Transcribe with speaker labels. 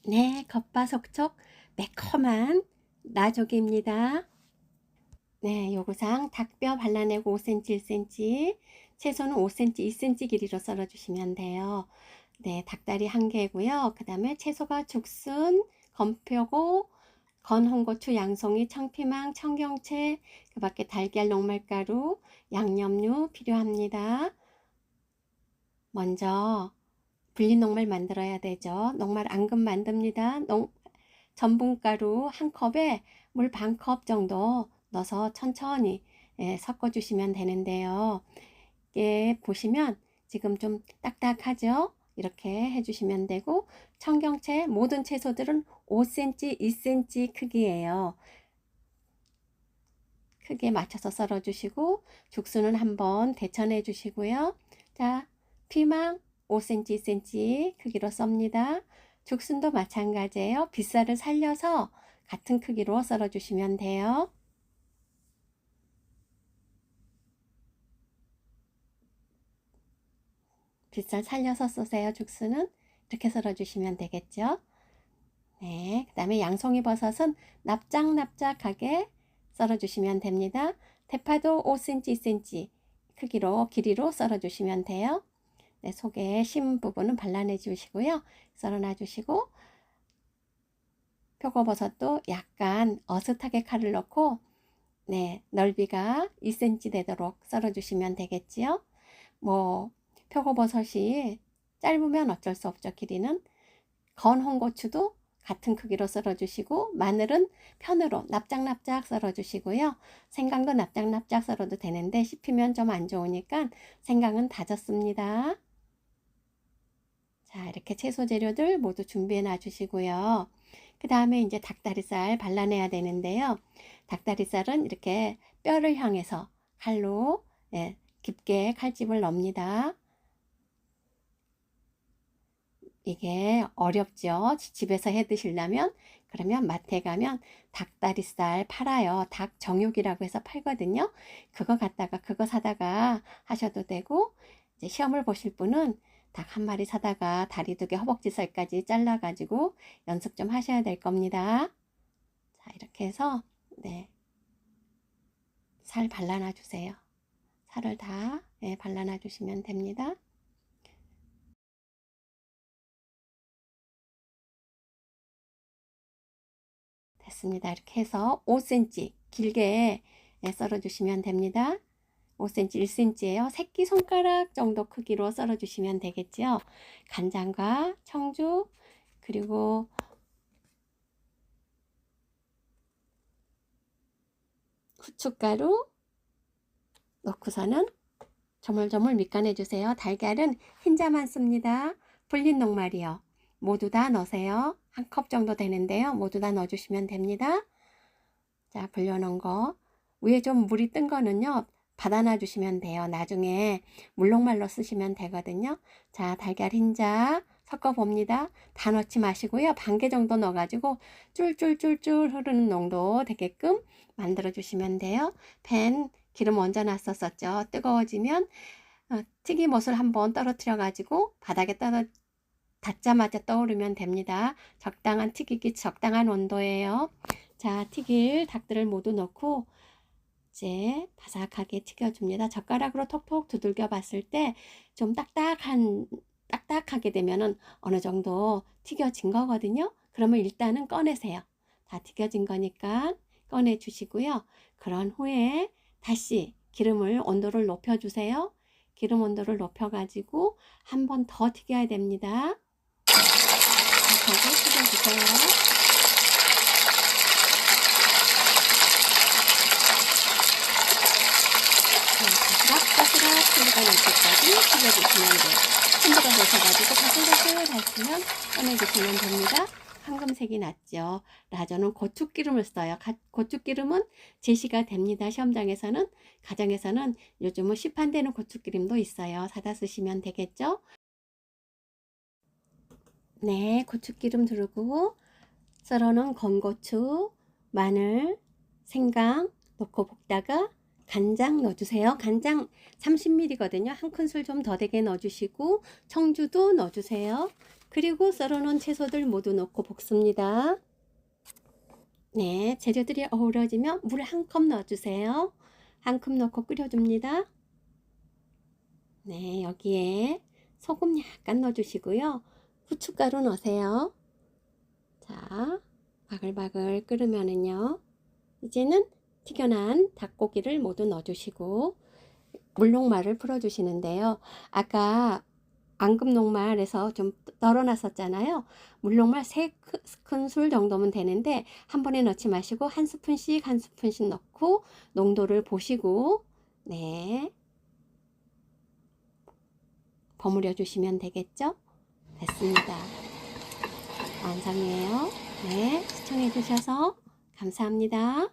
Speaker 1: 네, 겉바속촉 매콤한 나조개입니다. 네, 요구사항 닭뼈 발라내고 5cm, 1cm, 채소는 5cm, 2cm 길이로 썰어주시면 돼요. 네, 닭다리 1개고요. 그 다음에 채소가 죽순, 건표고, 건홍고추, 양송이, 청피망, 청경채, 그 밖에 달걀, 녹말가루, 양념류 필요합니다. 먼저 불린 녹말 만들어야 되죠. 녹말 앙금 만듭니다. 전분가루 1컵에 물 1컵 정도 넣어서 천천히 섞어주시면 되는데요. 이게 보시면 지금 좀 딱딱하죠? 이렇게 해주시면 되고, 청경채 모든 채소들은 5cm, 2cm 크기예요. 크게 맞춰서 썰어주시고, 죽순은 한번 데쳐내 주시고요. 자, 피망 5cm, 2cm 크기로 썹니다. 죽순도 마찬가지예요. 빗살을 살려서 같은 크기로 썰어주시면 돼요. 빗살 살려서 쏘세요. 죽순은 이렇게 썰어주시면 되겠죠. 네, 그 다음에 양송이 버섯은 납작납작하게 썰어주시면 됩니다. 대파도 5cm, 2cm 크기로 길이로 썰어주시면 돼요. 네, 속에 심 부분은 발라내 주시고요. 썰어놔 주시고, 표고버섯도 약간 어슷하게 칼을 넣고 네, 넓이가 2cm 되도록 썰어주시면 되겠지요. 뭐 표고버섯이 짧으면 어쩔 수 없죠. 길이는. 건홍고추도 같은 크기로 썰어주시고, 마늘은 편으로 납작납작 썰어주시고요. 생강도 납작납작 썰어도 되는데 씹히면 좀 안 좋으니까 생강은 다졌습니다. 자, 이렇게 채소 재료들 모두 준비해 놔주시고요. 그 다음에 이제 닭다리살 발라내야 되는데요. 닭다리살은 이렇게 뼈를 향해서 칼로 깊게 칼집을 넣습니다. 이게 어렵죠. 집에서 해 드시려면. 그러면 마트에 가면 닭다리살 팔아요. 닭 정육이라고 해서 팔거든요. 그거 갖다가 그거 사다가 하셔도 되고, 이제 시험을 보실 분은 닭 한 마리 사다가 다리 2개 허벅지살까지 잘라 가지고 연습 좀 하셔야 될 겁니다. 자, 이렇게 해서 네, 살 발라놔 주세요. 살을 다 발라놔 주시면 됩니다. 됐습니다. 이렇게 해서 5cm 길게 썰어 주시면 됩니다. 5cm, 1cm예요. 새끼손가락 정도 크기로 썰어 주시면 되겠죠. 간장과 청주, 그리고 후춧가루 넣고서는 조물조물 밑간해 주세요. 달걀은 흰자만 씁니다. 불린 녹말이요. 모두 다 넣으세요. 1컵 정도 되는데요. 모두 다 넣어주시면 됩니다. 자, 불려놓은 거. 위에 좀 물이 뜬 거는요, 받아놔 주시면 돼요. 나중에 물녹말로 쓰시면 되거든요. 자, 달걀 흰자 섞어 봅니다. 다 넣지 마시고요. 반 개 정도 넣어가지고 쫄쫄쫄쫄 흐르는 농도 되게끔 만들어 주시면 돼요. 팬 기름 얹어 놨었죠. 뜨거워지면 튀김옷을 한번 떨어뜨려 가지고 바닥에 닿자마자 떠오르면 됩니다. 적당한 튀기기 적당한 온도예요. 자, 튀길 닭들을 모두 넣고 이제 바삭하게 튀겨줍니다. 젓가락으로 톡톡 두들겨 봤을 때 좀 딱딱하게 되면은 어느 정도 튀겨진 거거든요. 그러면 일단은 꺼내세요. 다 튀겨진 거니까 꺼내 주시고요. 그런 후에 다시 기름을 온도를 높여 주세요. 기름 온도를 높여 가지고 한 번 더 튀겨야 됩니다. 바삭하게 튀겨주세요. 바스락바스락 소리가 날 때까지 튀겨주시면 돼요. 손질을 하셔가지고 바슬바슬 하시면 꺼내주시면 됩니다. 황금색이 났죠. 라저는 고추기름을 써요. 고추기름은 제시가 됩니다. 시험장에서는, 가정에서는 요즘은 시판되는 고추기름도 있어요. 사다 쓰시면 되겠죠. 네, 고추기름 두르고 썰어놓은 건고추, 마늘, 생강 넣고 볶다가 간장 넣어주세요. 간장 30ml거든요. 한 큰술 좀 더 되게 넣어주시고 청주도 넣어주세요. 그리고 썰어놓은 채소들 모두 넣고 볶습니다. 네, 재료들이 어우러지면 물 한 컵 넣어주세요. 한 컵 넣고 끓여줍니다. 네, 여기에 소금 약간 넣어주시고요. 후춧가루 넣으세요. 자, 바글바글 끓으면은요. 이제는 튀겨난 닭고기를 모두 넣어주시고 물녹말을 풀어주시는데요. 아까 앙금녹말에서 좀 널어놨었잖아요. 물녹말 3큰술 정도면 되는데 한 번에 넣지 마시고 한 스푼씩 한 스푼씩 넣고 농도를 보시고 네 버무려 주시면 되겠죠? 됐습니다. 완성이에요. 네, 시청해 주셔서 감사합니다.